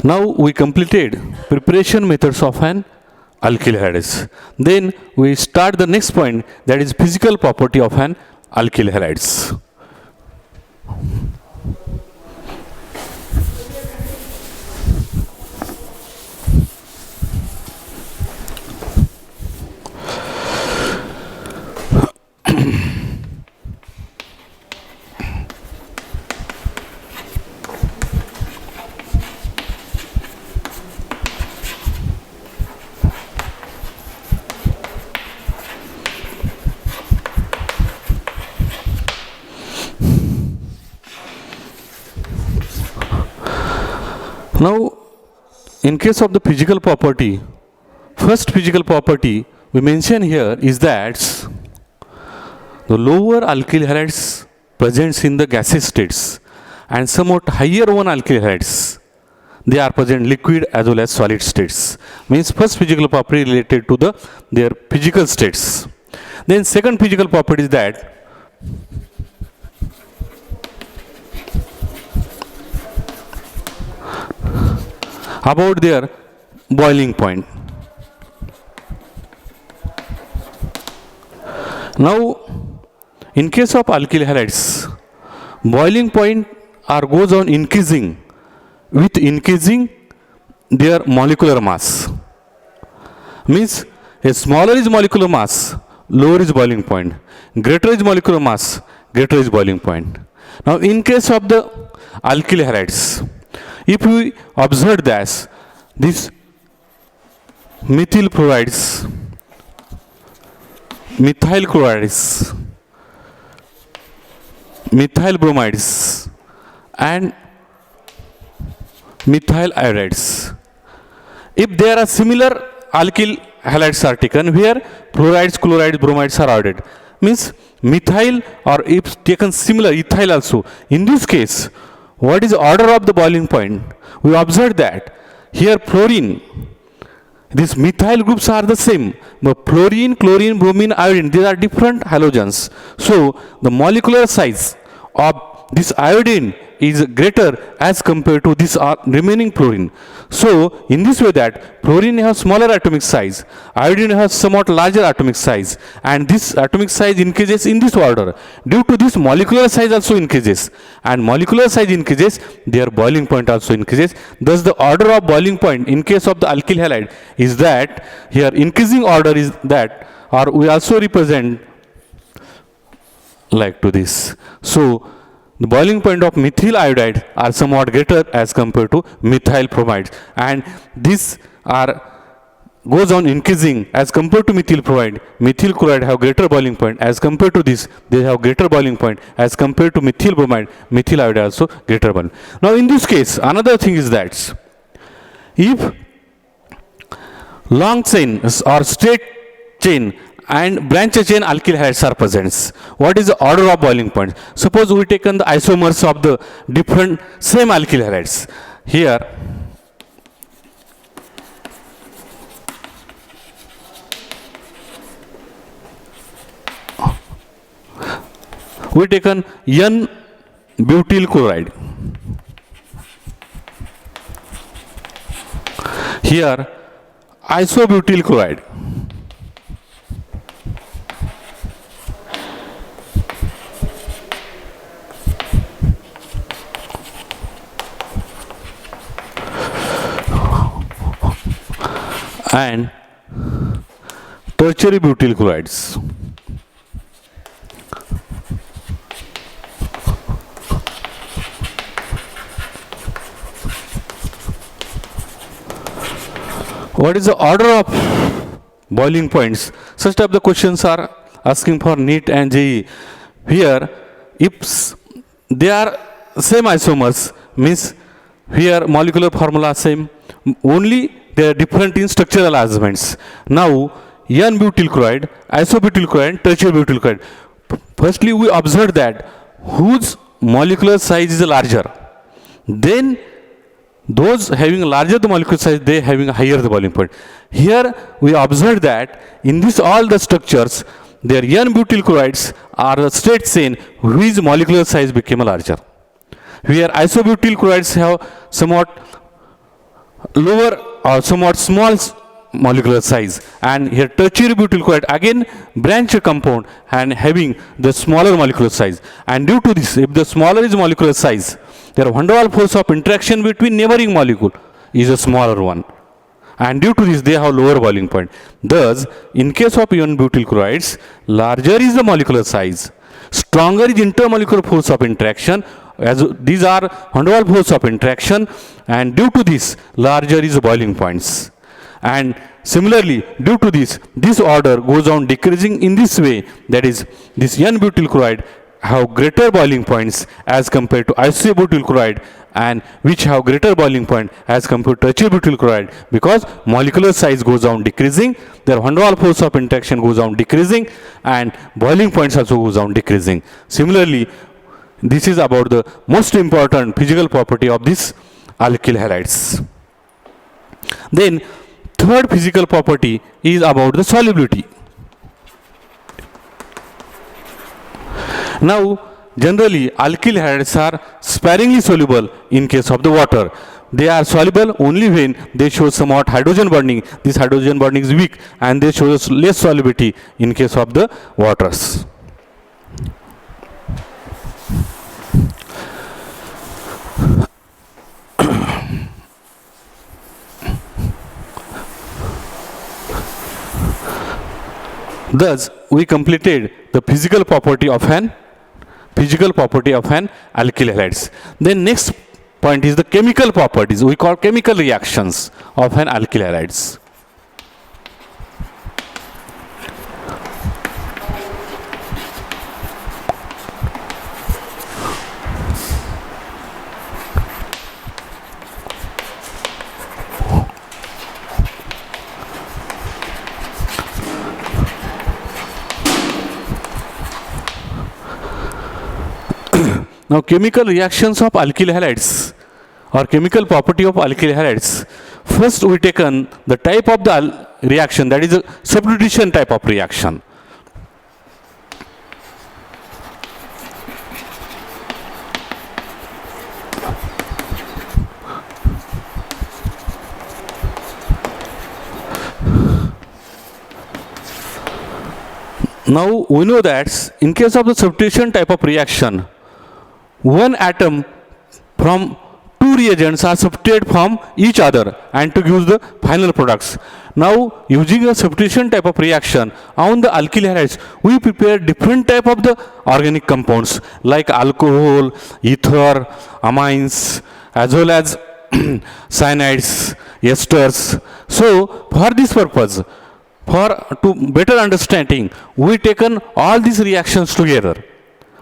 Now we completed preparation methods of an alkyl halides. Then we start the next point, that is physical property of an alkyl halides. Now, in case of the physical property, first physical property we mention here is that the lower alkyl halides presents in the gaseous states and somewhat higher one alkyl halides, they are present liquid as well as solid states. Means first physical property related to their physical states. Then second physical property is that about their boiling point. Now, in case of alkyl halides, boiling point goes on increasing with increasing their molecular mass. Means a smaller is molecular mass, lower is boiling point. Greater is molecular mass, greater is boiling point. Now, in case of the alkyl halides, if we observe that this methyl chlorides, methyl chlorides, methyl bromides and methyl iodides, if there are similar alkyl halides are taken where chlorides, chlorides, bromides are added, means methyl, or if taken similar ethyl also, in this case what is the order of the boiling point? We observe that here fluorine, these methyl groups are the same, but fluorine, chlorine, bromine, iodine, these are different halogens. So the molecular size of this iodine is greater as compared to this remaining fluorine. So in this way that fluorine has smaller atomic size, iodine has somewhat larger atomic size, and this atomic size increases in this order. Due to this, molecular size also increases, and molecular size increases, their boiling point also increases. Thus the order of boiling point in case of the alkyl halide is that here increasing order is that, or we also represent like to this. So the boiling point of methyl iodide are somewhat greater as compared to methyl bromides, and this goes on increasing as compared to methyl bromide. Methyl chloride have greater boiling point as compared to this, they have greater boiling point as compared to methyl bromide. Methyl iodide also greater boiling. Now in this case, another thing is that if long chain or straight chain and branch chain alkyl halides are present, what is the order of boiling point? Suppose we taken the isomers of the different same alkyl halides. Here we taken N-butyl chloride. Here isobutyl chloride. And tertiary butyl chlorides. What is the order of boiling points? Such type of questions are asking for NEET and JEE. Here, if they are same isomers, means here molecular formula same, only they are different in structural arrangements. Now, N-butyl chloride, isobutyl chloride, tertiary butyl chloride. Firstly, we observe that whose molecular size is larger, then those having larger the molecular size, they having higher the boiling point. Here we observe that in this all the structures, their N-butyl chlorides are the straight chain whose molecular size became larger. Where isobutyl chlorides have somewhat lower or somewhat small molecular size, and here tertiary butyl chloride again branched compound and having the smaller molecular size. And due to this, if the smaller is molecular size, their van der Waals force of interaction between neighboring molecule is a smaller one, and due to this they have lower boiling point. Thus, in case of ion butyl chlorides, larger is the molecular size, stronger is intermolecular force of interaction, as these are van der Waals force of interaction, and due to this larger is the boiling points. And similarly, due to this order goes on decreasing in this way, that is, this N-butyl chloride have greater boiling points as compared to isobutyl chloride, and which have greater boiling point as compared to tertiary butyl chloride, because molecular size goes on decreasing, their van der Waals force of interaction goes on decreasing, and boiling points also goes on decreasing. Similarly, this is about the most important physical property of this alkyl halides. Then third physical property is about the solubility. Now, generally alkyl halides are sparingly soluble in case of the water. They are soluble only when they show somewhat hydrogen bonding. This hydrogen bonding is weak, and they show less solubility in case of the waters. Thus, we completed the physical property of an alkyl halides. Then next point is the chemical properties. We call chemical reactions of an alkyl halides. Now, chemical reactions of alkyl halides or chemical property of alkyl halides. First, we taken the type of the reaction, that is a substitution type of reaction. Now, we know that in case of the substitution type of reaction, one atom from two reagents are substituted from each other and to give the final products. Now, using a substitution type of reaction on the alkyl halides, we prepare different type of the organic compounds like alcohol, ether, amines, as well as cyanides, esters. So, for this purpose, to better understanding, we taken all these reactions together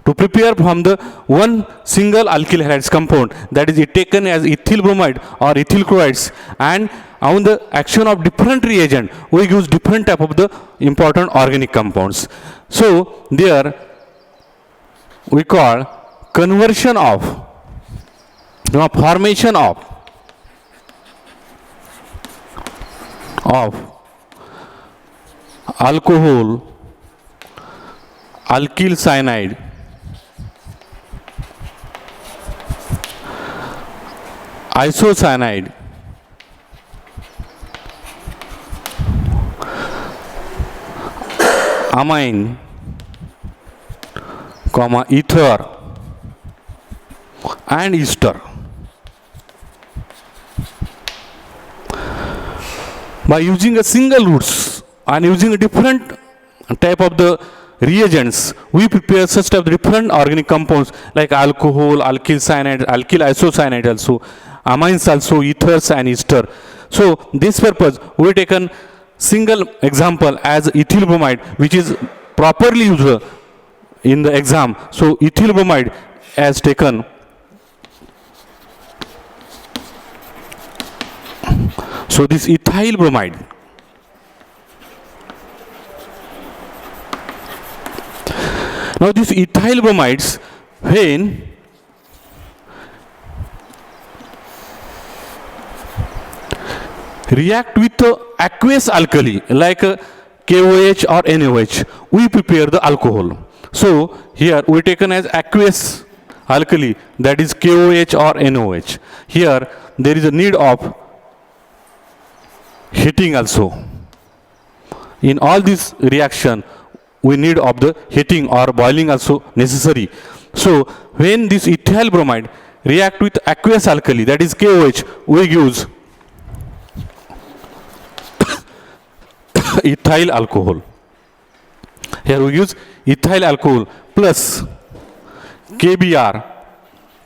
to prepare from the one single alkyl halides compound, that is it taken as ethyl bromide or ethyl chlorides, and on the action of different reagent we use different type of the important organic compounds. So there we call conversion of formation of alcohol, alkyl cyanide, isocyanide, amine, ether, and ester. By using a single roots and using a different type of the reagents, we prepare such type of different organic compounds like alcohol, alkyl cyanide, alkyl isocyanide also, amines also, ethers and ester. So this purpose we taken single example as ethyl bromide, which is properly used in the exam. So ethyl bromide as taken. So this ethyl bromide. Now these ethyl bromides, when react with aqueous alkali like KOH or NaOH, we prepare the alcohol. So here we taken as aqueous alkali, that is KOH or NaOH. Here there is a need of heating also. In all this reaction, we need of the heating or boiling also necessary. So when this ethyl bromide react with aqueous alkali, that is KOH, we use ethyl alcohol. Here we use ethyl alcohol plus KBr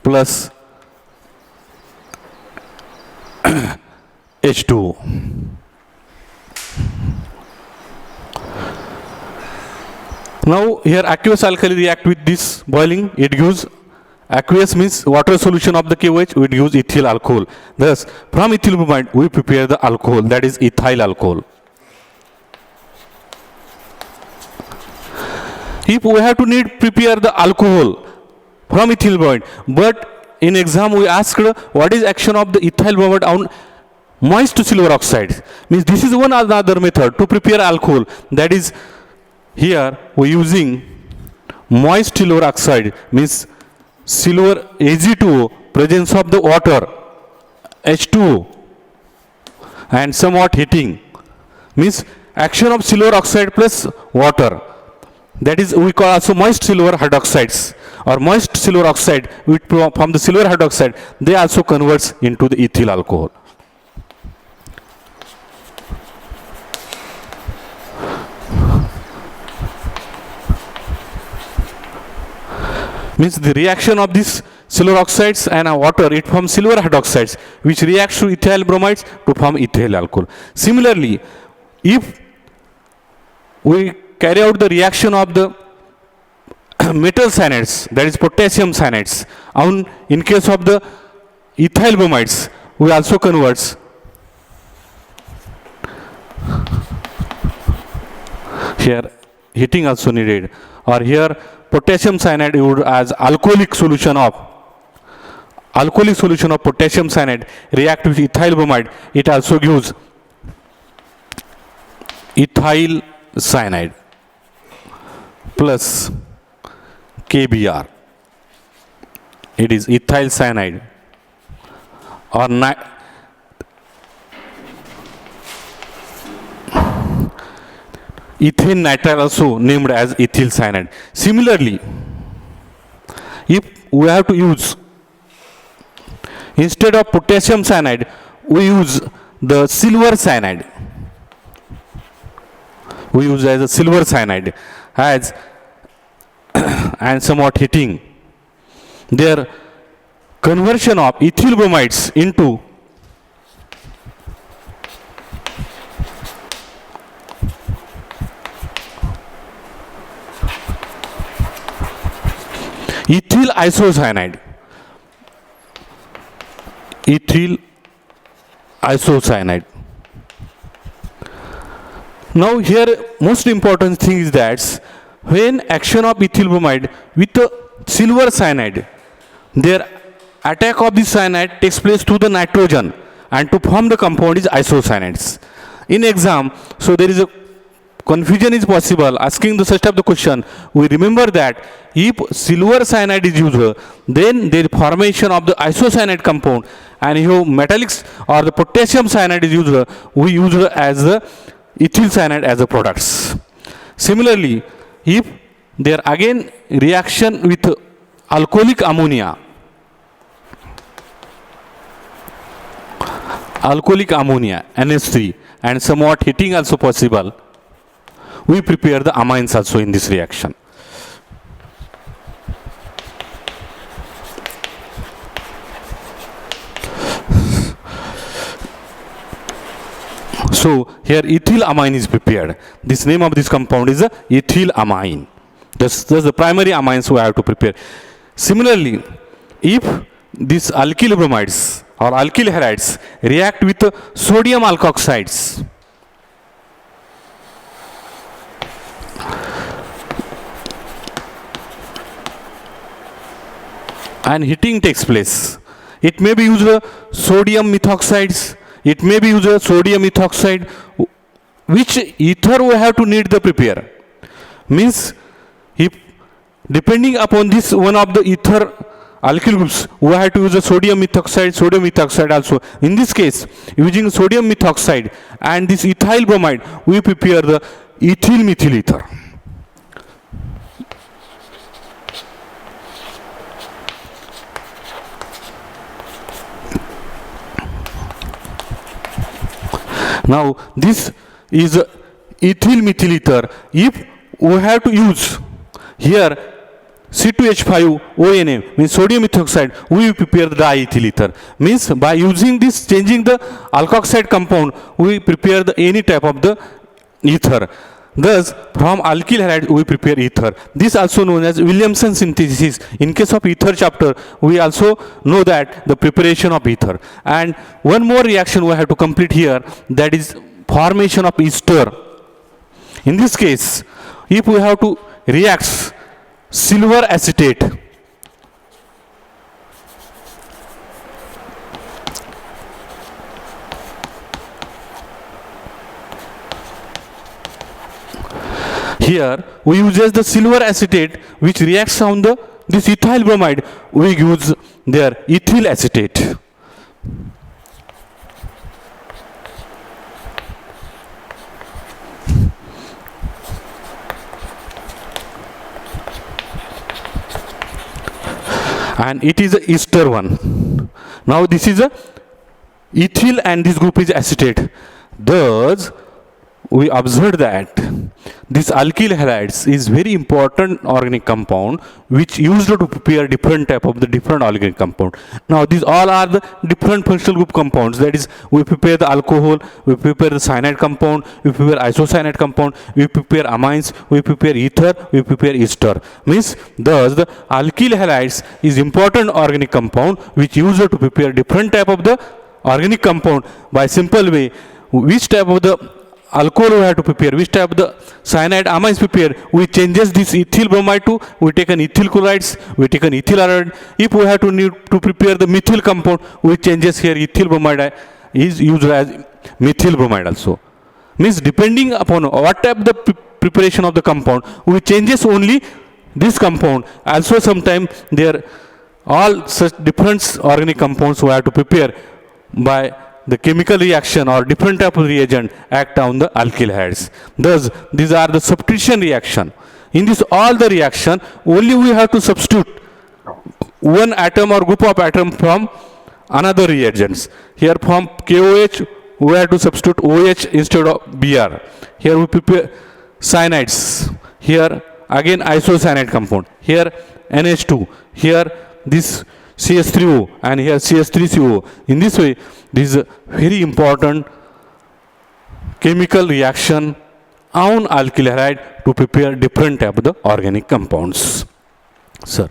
plus H2O. Now here aqueous alkali react with this boiling, it gives aqueous means water solution of the KOH, we use ethyl alcohol. Thus from ethyl bromide we prepare the alcohol, that is ethyl alcohol. If we have to need prepare the alcohol from ethyl bromide, but in exam we asked what is action of the ethyl bromide on moist silver oxide, means this is one another method to prepare alcohol, that is here we using moist silver oxide, means silver Ag2O, presence of the water H2O and somewhat heating, means action of silver oxide plus water, that is we call also moist silver hydroxides or moist silver oxide, which from the silver hydroxide they also converts into the ethyl alcohol. Means the reaction of this silver oxides and water, it forms silver hydroxides which reacts to ethyl bromides to form ethyl alcohol. Similarly, if we carry out the reaction of the metal cyanides, that is potassium cyanides, in case of the ethyl bromides we also converts here heating also needed, or here potassium cyanide would as alcoholic solution of potassium cyanide react with ethyl bromide, it also gives ethyl cyanide plus KBr, it is ethyl cyanide or ethane nitrile also named as ethyl cyanide. Similarly, if we have to use instead of potassium cyanide we use the silver cyanide, we use as a silver cyanide as and somewhat heating, their conversion of ethyl bromides into ethyl isocyanide. Ethyl isocyanide. Now here most important thing is that when action of ethyl bromide with the silver cyanide, their attack of the cyanide takes place to the nitrogen and to form the compound is isocyanides. In exam, so there is a confusion is possible asking the such type of question. We remember that if silver cyanide is used, then the formation of the isocyanide compound, and if metallics or the potassium cyanide is used, we use as the ethyl cyanide as a products. Similarly, if there again reaction with alcoholic ammonia, NH3, and somewhat heating also possible, we prepare the amines also in this reaction. So here ethyl amine is prepared. This name of this compound is a ethyl amine. That's the primary amines we have to prepare. Similarly, if these alkyl bromides or alkyl halides react with sodium alkoxides, and heating takes place, it may be used sodium methoxides, it may be used sodium ethoxide, which ether we have to need the prepare. Means if depending upon this one of the ether alkyl groups, we have to use the sodium methoxide also. In this case, using sodium methoxide and this ethyl bromide, we prepare the ethyl methyl ether. Now this is ethyl methyl ether. If we have to use here C2H5ONA means sodium methoxide, we will prepare the diethyl ether. Means by using this, changing the alkoxide compound, we prepare the any type of the ether. Thus, from alkyl halide we prepare ether. This also known as Williamson synthesis. In case of ether chapter, we also know that the preparation of ether. And one more reaction we have to complete here, that is formation of ester. In this case, if we have to react silver acetate here, we use the silver acetate which reacts on the this ethyl bromide, we use their ethyl acetate. And it is a ester one. Now this is a ethyl and this group is acetate. Thus we observed that this alkyl halides is very important organic compound which used to prepare different type of the different organic compound. Now these all are the different functional group compounds, that is we prepare the alcohol, we prepare the cyanide compound, we prepare isocyanide compound, we prepare amines, we prepare ether, we prepare ester. Means thus the alkyl halides is important organic compound which used to prepare different type of the organic compound by simple way. Which type of the alcohol we have to prepare, which type of the cyanide amines prepare, we changes this ethyl bromide to, we take an ethyl chlorides, we take an ethyl iodide. If we have to need to prepare the methyl compound, we changes here ethyl bromide is used as methyl bromide also. Means depending upon what type of the preparation of the compound, we changes only this compound. Also sometime there all such different organic compounds we have to prepare by the chemical reaction or different type of reagent act on the alkyl halides. Thus, these are the substitution reaction. In this all the reaction, only we have to substitute one atom or group of atom from another reagents. Here from KOH, we have to substitute OH instead of Br. Here we prepare cyanides. Here again isocyanide compound. Here NH2. Here this CS3O and here CS3CO. In this way, this is a very important chemical reaction on alkyl halide to prepare different type of the organic compounds. Sir.